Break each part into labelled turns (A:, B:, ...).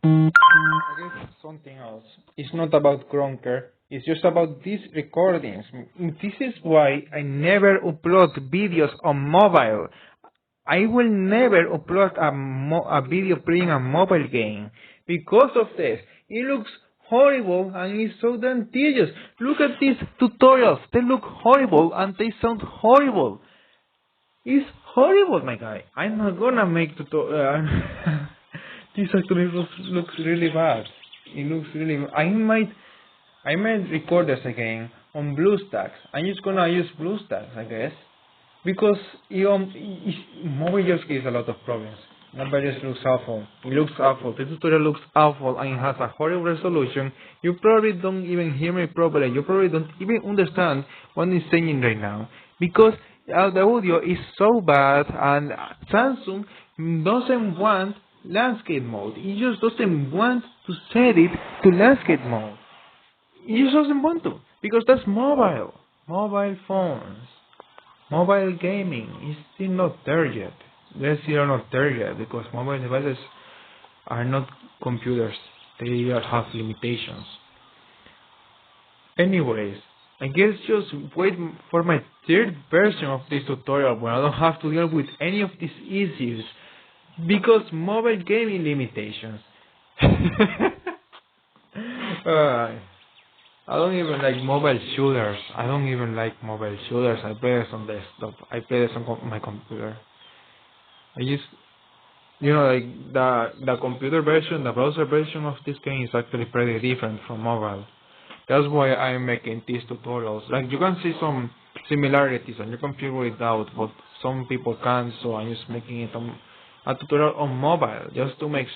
A: I guess something else. It's not about Krunker. It's just about these recordings. This is why I never upload videos on mobile. I will never upload a video playing a mobile game because of this. It looks horrible and it's so damn tedious. Look at these tutorials. They look horrible and they sound horrible. It's horrible, my guy. I'm not gonna make tutorial. This actually looks really bad. It looks really. I might record this again on Bluestacks. I'm just gonna use Bluestacks, I guess, because mobile just gives a lot of problems. Mobile just looks awful. It looks awful. The tutorial looks awful and it has a horrible resolution. You probably don't even hear me properly. You probably don't even understand what I'm saying right now because the audio is so bad and Samsung doesn't want landscape mode. It just doesn't want to set it to landscape mode. It just doesn't want to because that's mobile. Mobile phones. Mobile gaming is still not there yet. They're still not there yet because mobile devices are not computers. They have limitations. Anyways, I guess just wait for my third version of this tutorial where I don't have to deal with any of these issues because mobile gaming limitations. I don't even like mobile shooters. I don't even like mobile shooters. I play this on desktop. I play this on my computer. I just, like the computer version, the browser version of this game is actually pretty different from mobile. That's why I'm making these tutorials. Like you can see some similarities and you can figure it out, but some people can't. So I'm just making it a tutorial on mobile just to make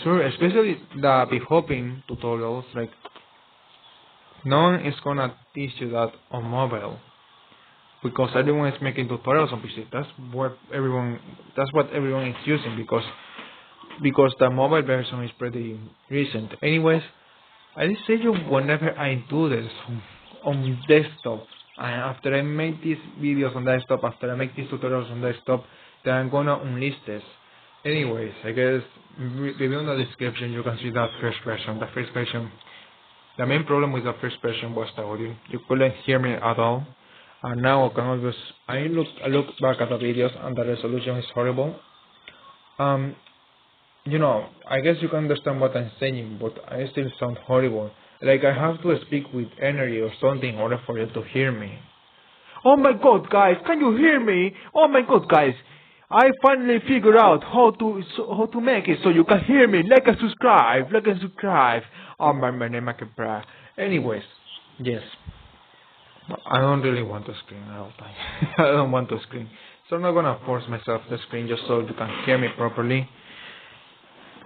A: sure, especially the beef hopping tutorials. Like no one is gonna teach you that on mobile because everyone is making tutorials on PC. That's what everyone is using because the mobile version is pretty recent. Anyways, I will say you whenever I do this on desktop, and after I make these videos on desktop, after I make these tutorials on desktop, then I'm gonna unlist this. Anyways, I guess review in the description you can see that first version. The first version. The main problem with the first version was the audio. You couldn't hear me at all. And now I look back at the videos and the resolution is horrible. I guess you can understand what I'm saying, but I still sound horrible. Like I have to speak with energy or something in order for you to hear me. Oh my god, guys, can you hear me? Oh my god, guys, I finally figured out how to make it so you can hear me. Like and subscribe. Oh my name I can brag. Anyways, yes, I don't really want to scream all the time. I don't want to scream, so I'm not gonna force myself to scream just so you can hear me properly.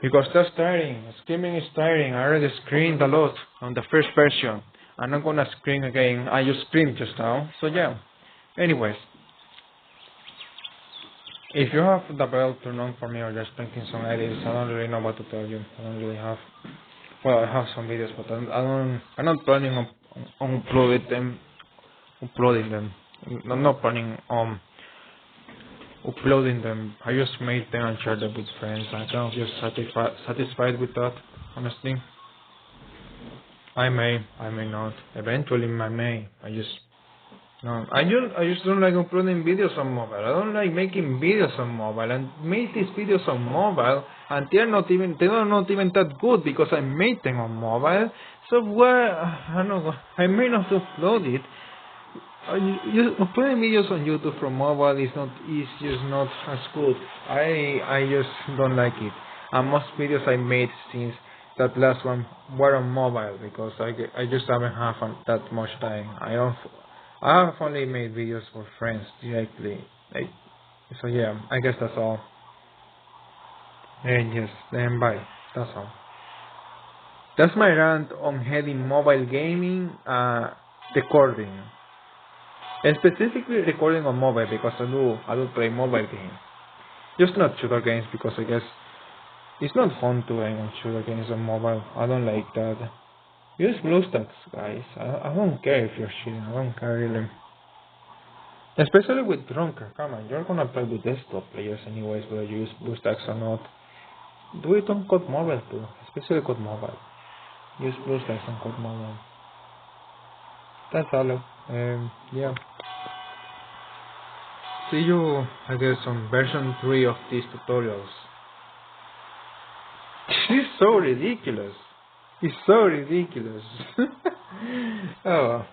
A: Because that's tiring. Screaming is tiring. I already screamed a lot on the first version. I'm not gonna scream again. I just screamed just now. So yeah. Anyways. If you have the bell turned on for me or just making some edits, I don't really know what to tell you. I don't really have. Well, I have some videos, but I'm not planning on uploading them. I'm not planning on uploading them. I just made them and shared them with friends. I'm kind of just satisfied with that, honestly. I may not. Eventually I may. I just don't like uploading videos on mobile. I don't like making videos on mobile and make these videos on mobile and they are not even that good because I made them on mobile. So I don't know, I may not upload it. Uploading videos on YouTube from mobile is just not as good. I just don't like it. And most videos I made since that last one were on mobile because I just haven't had that much time. I have only made videos for friends directly. So yeah, I guess that's all. And yes, then bye. That's all. That's my rant on heading mobile gaming recording. Specifically recording on mobile because I do play mobile games. Just not shooter games because I guess it's not fun to aim on shooter games on mobile. I don't like that. Use Bluestacks, guys. I don't care if you're cheating. I don't care really. Especially with Krunker. Come on, you're gonna play with desktop players anyways, whether you use Bluestacks or not. Do it on Code Mobile too, especially Code Mobile. Use Bluestacks on Code Mobile. That's all. Yeah. See you, I guess, on version 3 of these tutorials. This is so ridiculous. It's so ridiculous. Oh well.